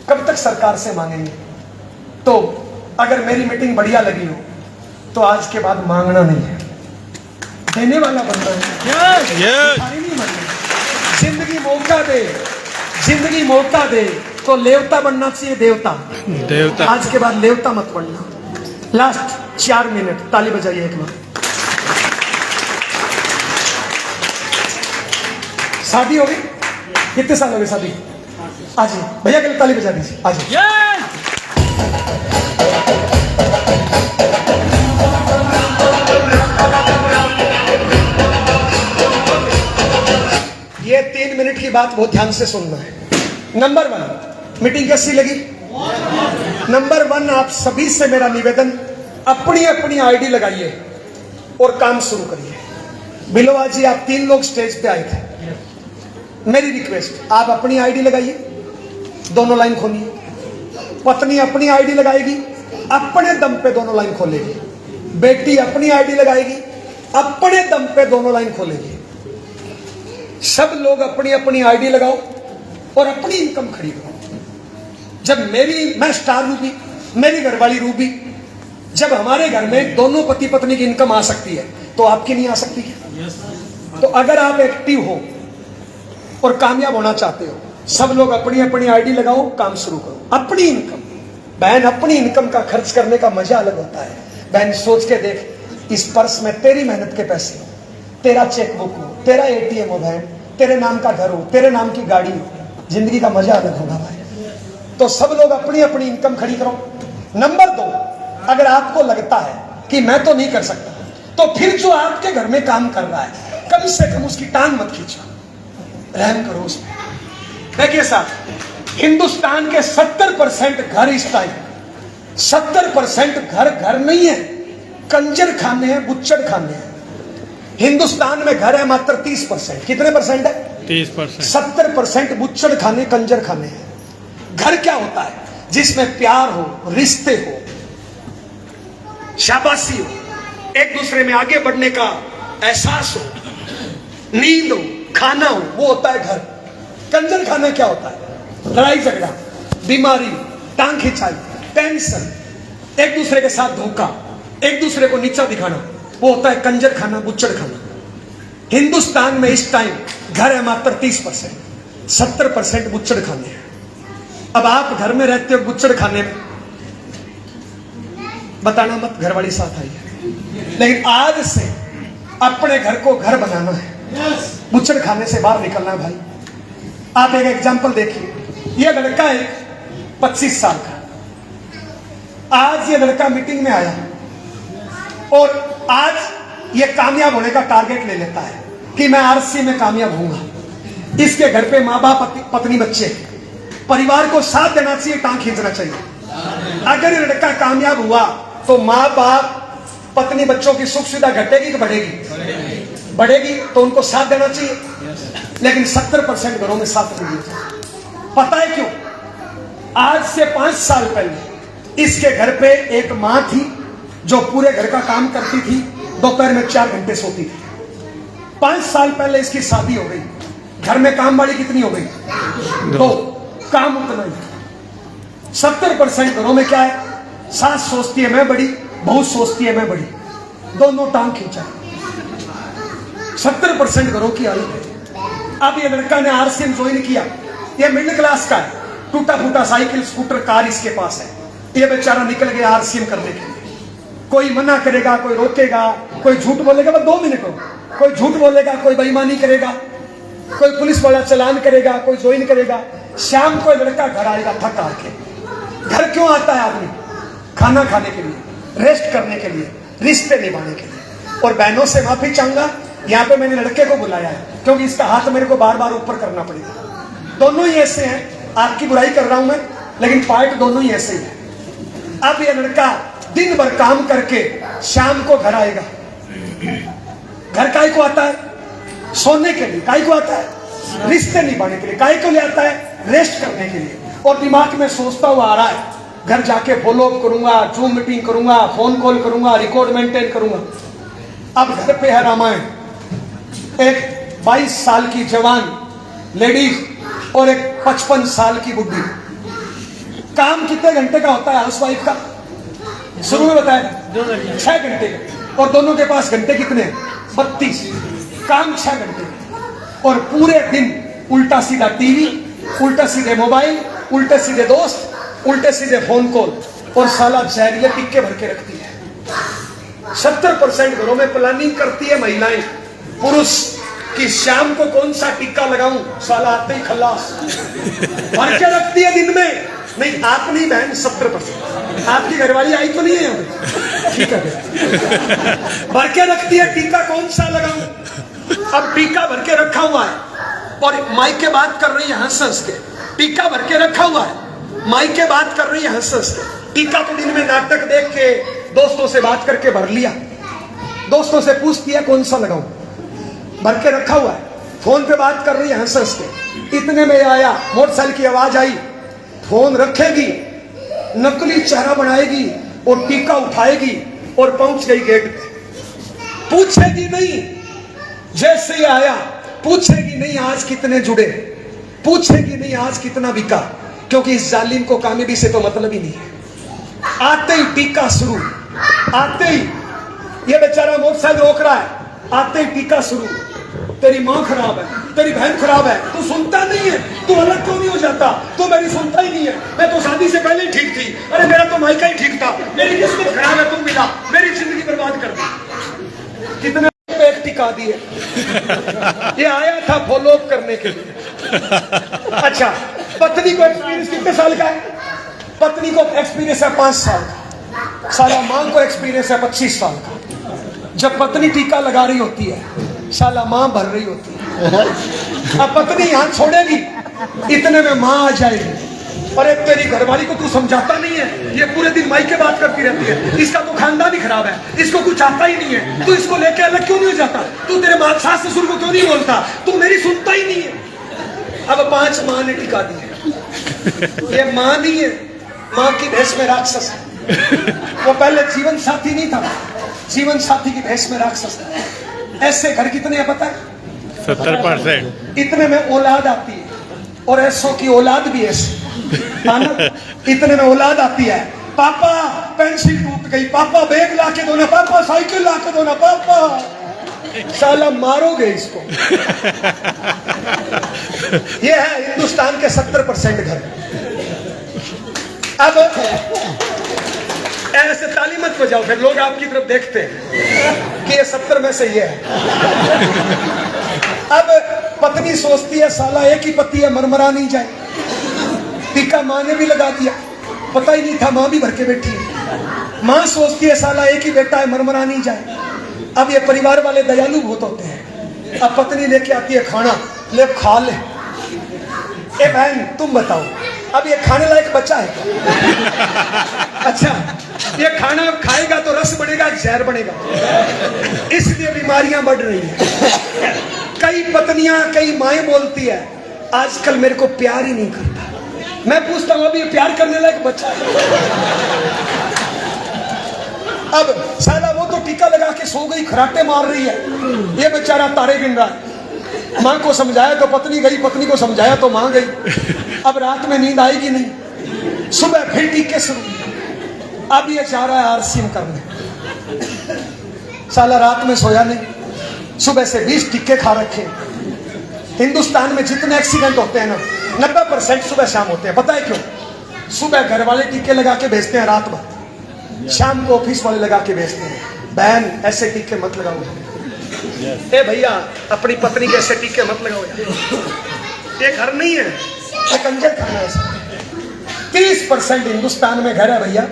कब तक सरकार से मांगेंगे? तो अगर मेरी मीटिंग बढ़िया लगी हो तो आज के बाद मांगना नहीं है, देने वाला बनना है। नहीं बनना। जिंदगी मौका दे, जिंदगी मौका दे तो लेवता बनना चाहिए, देवता। आज के बाद लेवता मत बनना। लास्ट 4 मिनट, ताली बजाइए एक बार। शादी हो गई? कितने साल हो गए शादी? आज भैया के लिए ताली बजा दीजिए। आज ये 3 मिनट की बात बहुत ध्यान से सुनना है। नंबर 1, मीटिंग कैसी लगी? नंबर 1, आप सभी से मेरा निवेदन, अपनी अपनी आईडी लगाइए और काम शुरू करिए। बिलोवा जी, आप 3 लोग स्टेज पे आए थे, मेरी रिक्वेस्ट, आप अपनी आईडी लगाइए, दोनों लाइन खोलिए। पत्नी अपनी आईडी लगाएगी, अपने दम पे दोनों लाइन खोलेगी। बेटी अपनी आईडी लगाएगी, अपने दम पे दोनों लाइन खोलेगी। सब लोग अपनी अपनी आईडी लगाओ और अपनी इनकम खड़ी करो। जब मैं स्टार रूबी, मेरी घरवाली रूबी, जब हमारे घर में दोनों पति पत्नी की इनकम आ सकती है तो आपकी नहीं आ सकती है? तो अगर आप एक्टिव हो और कामयाब होना चाहते हो, सब लोग अपनी अपनी आईडी लगाओ, काम शुरू करो। अपनी इनकम, बहन, अपनी इनकम का खर्च करने का मजा अलग होता है। बहन, सोच के देख, इस पर्स में तेरी मेहनत के पैसे हो, तेरा चेकबुक हो, तेरा एटीएम हो, बहन, तेरे नाम का घर हो, तेरे नाम की गाड़ी हो, जिंदगी का मजा अलग होगा भाई। तो सब लोग अपनी अपनी इनकम खड़ी करो। नंबर 2, अगर आपको लगता है कि मैं तो नहीं कर सकता, तो फिर जो आपके घर में काम कर रहा है, कम से कम उसकी टांग मत खींचो, रहम करो उसमें। देखिए साहब, हिंदुस्तान के 70% घर इस टाइम, 70% घर नहीं है, कंजर खाने हैं, बुच्चड़ खाने हैं। हिंदुस्तान में घर है मात्र 30%। कितने परसेंट है? 30%। 70% बुच्चड़ खाने, कंजर खाने हैं। घर क्या होता है? जिसमें प्यार हो, रिश्ते हो, शाबाशी हो, एक दूसरे में आगे बढ़ने का एहसास हो, नींद हो, खाना हो, वो होता है घर। कंजर खाना क्या होता है? लड़ाई झगड़ा, बीमारी, टांग खिंचाई, टेंशन, एक दूसरे के साथ धोखा, एक दूसरे को नीचा दिखाना, वो होता है कंजर खाना, बुच्चड़ खाना। हिंदुस्तान में इस टाइम घर है मात्र 30%, 70% बुच्चड़ खाने हैं। अब आप घर में रहते हो बुच्चड़ खाने में, बताना मत, घर वाली साथ आई है। लेकिन आज से अपने घर को घर बनाना है, बुच्चड़ खाने से बाहर निकलना है भाई। आप एक एग्जाम्पल देखिए, यह लड़का है 25 साल का। आज ये लड़का मीटिंग में आया और आज ये कामयाब होने का टारगेट ले लेता है कि मैं आरसी में कामयाब होऊंगा। इसके घर पे माँ बाप, पत्नी, बच्चे, परिवार को साथ देना चाहिए, टांग खींचना चाहिए। अगर ये लड़का कामयाब हुआ तो माँ बाप, पत्नी, बच्चों की सुख सुविधा घटेगी कि बढ़ेगी? बढ़ेगी। तो उनको साथ देना चाहिए। लेकिन 70% घरों में साथ नहीं देते। पता है क्यों? आज से 5 साल पहले इसके घर पे एक माँ थी जो पूरे घर का काम करती थी, दोपहर में 4 घंटे सोती थी। 5 साल पहले इसकी शादी हो गई, घर में काम वाली कितनी हो गई? 2, काम उतना ही। 70% घरों में क्या है? सास सोचती है मैं बड़ी, बहू सोचती है मैं बड़ी, दोनों टांग खींचा। 70% घरों की हालत है। अब ये लड़का ने आरसीएम ज्वाइन किया, ये मिडिल क्लास का है, टूटा फूटा साइकिल, स्कूटर, कार इसके पास है। ये बेचारा निकल गया आरसीएम करने के लिए। कोई मना करेगा, कोई रोकेगा, कोई झूठ बोलेगा, बस 2 मिनट हो, कोई झूठ बोलेगा, कोई बेईमानी करेगा, कोई पुलिस वाला चलान करेगा, कोई ज्वाइन करेगा। शाम को लड़का घर आएगा थक हार के। घर क्यों आता है आदमी? खाना खाने के लिए, रेस्ट करने के लिए, रिश्ते निभाने के लिए। और बहनों से माफी चाहूंगा, यहाँ पे मैंने लड़के को बुलाया है क्योंकि इसका हाथ मेरे को बार बार ऊपर करना पड़ेगा। दोनों ही ऐसे हैं, आपकी बुराई कर रहा हूं मैं, लेकिन पार्ट दोनों ही ऐसे ही है। अब ये लड़का दिन भर काम करके शाम को घर आएगा। घर काहे को आता है? सोने के लिए। काहे को आता है? रिश्ते निभाने के लिए। काहे को ले आता है? रेस्ट करने के लिए। और दिमाग में सोचता हुआ आ रहा है, घर जाके फॉलो अप करूंगा, जूम मीटिंग करूंगा, फोन कॉल करूंगा, रिकॉर्ड मेंटेन करूंगा। अब घर पे है रामायण, एक 22 साल की जवान लेडीज और एक 55 साल की बुढ़ी। काम कितने घंटे का होता है हाउसवाइफ का? शुरू में बताया 6 घंटे का, और दोनों के पास घंटे कितने हैं? 32। काम 6 घंटे, और पूरे दिन उल्टा सीधा टीवी, उल्टा सीधे मोबाइल, उल्टे सीधे दोस्त, उल्टे सीधे फोन कॉल, और साला जहरीले टिक्के भर के रखती है। 70% घरों में प्लानिंग करती है महिलाएं, पुरुष कि शाम को कौन सा टिक्का लगाऊं, साला आते ही खल्लास भर के रखती है दिन में। नहीं, आप नहीं बहन, 70%। आपकी घरवाली आई तो नहीं है यहाँ पे? ठीक है, भर के रखती है टीका, कौन सा लगाऊं। अब टीका भर के रखा हुआ है, और माइक के बात कर रही है हंस हंस के। टीका भर के रखा हुआ है, माइक के बात कर रही है हंस हंस के। टीका तो दिन में नाटक देख के, दोस्तों से बात करके भर लिया। दोस्तों से पूछती है कौन सा लगाऊं, भर के रखा हुआ है। फोन पे बात कर रही है हंस हंस के। इतने में आया, मोटरसाइकिल की आवाज आई, फोन रखेगी, नकली चेहरा बनाएगी और टीका उठाएगी और पहुंच गई गेट पे। पूछेगी नहीं, जैसे ही आया पूछेगी नहीं आज कितने जुड़े, पूछेगी नहीं आज कितना बिका, क्योंकि इस जालिम को कामयाबी से तो मतलब ही नहीं है। आते ही टीका शुरू, आते ही ये बेचारा मोटरसाइकिल रोक रहा है, आते ही टीका शुरू। तेरी माँ खराब है, तेरी बहन खराब है, तू सुनता नहीं है, तू अलग क्यों नहीं हो जाता, तू मेरी सुनता ही नहीं है, मैं तो शादी से पहले ही ठीक थी, अरे मेरा तो मायका ही ठीक था, मेरी किस्मत खराब है, तू मिला, मेरी जिंदगी बर्बाद कर दी। कितने पेट टिका दिए। ये आया था फॉलो अप करने के लिए। अच्छा, पत्नी को एक्सपीरियंस कितने साल का है? पत्नी को एक्सपीरियंस है 5 साल का। साला मां को एक्सपीरियंस है 25 साल का। जब पत्नी टीका लगा रही होती है, साला मां भर रही होती है। अब पत्नी यहां छोड़ेगी, इतने में मां आ जाएगी, अरे तेरी घरवाली को तू समझाता नहीं है, ये पूरे दिन माई के बात करती रहती है, इसका तो खानदान ही खराब है, इसको कुछ आता ही नहीं है, तू इसको लेके अलग क्यों नहीं हो जाता, तू तेरे माँ सास ससुर को क्यों नहीं बोलता, तू मेरी सुनता ही नहीं है। अब 5 माँ ने टिका दी है। ये माँ नहीं है, माँ की भेष में राक्षस है। वो पहले जीवन साथी नहीं था, जीवन साथी की भेष में राक्षस था। ऐसे घर कितने हैं पता है? 70%। इतने में औलाद आती है, और ऐसों की औलाद भी ऐसी। इतने में औलाद आती है, पापा पेंसिल टूट गई, पापा बैग ला के दो ना, पापा साइकिल ला के दो ना, पापा। साला मारोगे इसको। ये है हिंदुस्तान के 70% घर। अब ऐसे ताली मत बजाओ, फिर लोग आपकी तरफ देखते हैं कि ये 70 में से ये है। अब पत्नी सोचती है साला एक ही पति है, मरमरा नहीं जाए। टीका माँ ने भी लगा दिया, पता ही नहीं था, माँ भी भर के बैठी है। माँ सोचती है साला एक ही बेटा है, मरमरा नहीं जाए। अब ये परिवार वाले दयालु बहुत होते हैं। अब पत्नी लेके आती है खाना, ले खा ले। ए बहन तुम बताओ, अब ये खाने लायक बच्चा है? अच्छा, ये खाना खाएगा तो रस बनेगा, जहर बनेगा, इसलिए बीमारियां बढ़ रही हैं। कई पत्नियां, कई माएं बोलती है आजकल मेरे को प्यार ही नहीं करता। मैं पूछता हूं अभी प्यार करने लायक बच्चा है? अब साला वो तो टीका लगा के सो गई, खराटे मार रही है, ये बेचारा तारे गिन रहा है। माँ को समझाया तो पत्नी गई, पत्नी को समझाया तो माँ गई। अब रात में नींद आएगी नहीं, सुबह फिर टीके शुरू। अब ये जा रहा है आरसीएम करने, साला रात में सोया नहीं, सुबह से 20 टीके खा रखे। हिंदुस्तान में जितने एक्सीडेंट होते हैं ना, 90% सुबह शाम होते हैं। पता है क्यों? सुबह घर वाले टीके लगा के भेजते हैं, रात भर, शाम को ऑफिस वाले लगा के भेजते हैं। बहन ऐसे टीके मत लगाओ। ए भैया, अपनी पत्नी के ऐसे टीके मत लगाओ यार। ये घर नहीं है, ये कंजर खाना है। 30% हिंदुस्तान में घर है भैया,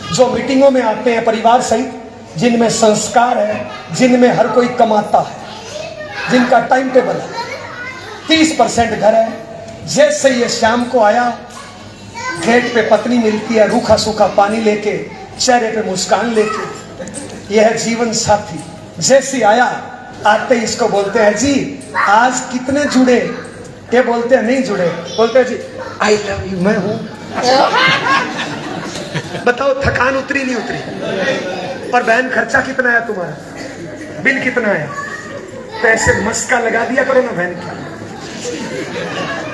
जो मीटिंगों में आते हैं परिवार सहित, जिनमें संस्कार है, जिनमें हर कोई कमाता है, जिनका टाइम टेबल है। 30% घर है। जैसे ये शाम को आया, गेट पे पत्नी मिलती है रूखा सूखा पानी लेके, चेहरे पे मुस्कान लेके। यह है जीवन साथी। जैसे आया, आते ही इसको बोलते हैं जी आज कितने जुड़े? ये बोलते हैं नहीं जुड़े, बोलते हैं जी आई लव यू, मैं हूं। बताओ थकान उतरी नहीं उतरी? और बहन खर्चा कितना आया तुम्हारा, बिल कितना आया? पैसे मस्का लगा दिया करो ना बहन की,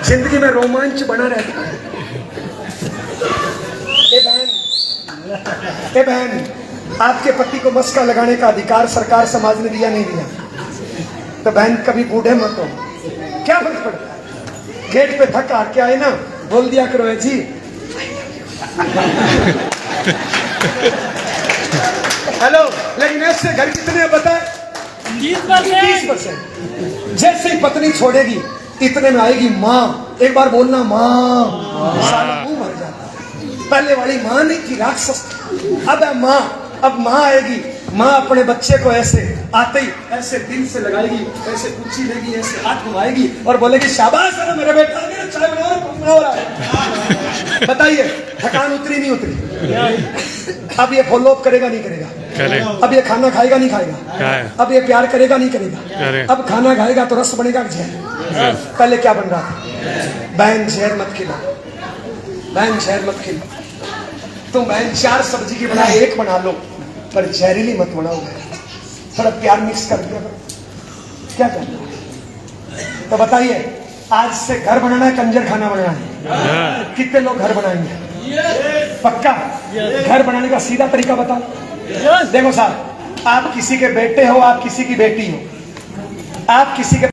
जिंदगी में रोमांच बना रहता है। ए बहन, आपके पति को मस्का लगाने का अधिकार सरकार समाज ने दिया नहीं दिया? तो बहन कभी बूढ़े मत हो, क्या फर्क पड़ता है? गेट पे थक हार के आए ना, बोल दिया करो है जी हेलो। लेकिन ऐसे घर कितने हैं बताए? 30%। जैसे ही पत्नी छोड़ेगी इतने में आएगी माँ, एक बार बोलना माँ, सारा मुंह भर जाता है। पहले वाली माँ नहीं थी, राक्षस। अब है माँ, अब माँ आएगी। माँ अपने बच्चे को ऐसे आते ही ऐसे दिल से लगाएगी, ऐसे कुर्सी लेगी, ऐसे हाथ घुमाएगी और बोलेगी शाबाश अरे मेरे बेटा, मेरा चाय बनाओ रहा है। बताइए थकान उतरी नहीं उतरी? अब ये फॉलो अप करेगा नहीं करेगा? करेगा। अब ये खाना खाएगा नहीं खाएगा? अब ये प्यार करेगा नहीं करेगा? अब खाना खाएगा तो रस बनेगा जहर। पहले क्या बन रहा था? बहन जहर मत खिलाओ, बहन जहर मत खिलाओ। तुम बहन 4 सब्जी की बनाए 1 बना लो, पर जहरीली मत बनाओ। थोड़ा प्यार मिक्स कर दिया क्या करना है? तो बताइए आज से घर बनाना है, कंजर खाना बनाना है? कितने लोग घर बनाएंगे? पक्का? घर बनाने का सीधा तरीका बताओ। देखो साहब, आप किसी के बेटे हो, आप किसी की बेटी हो, आप किसी के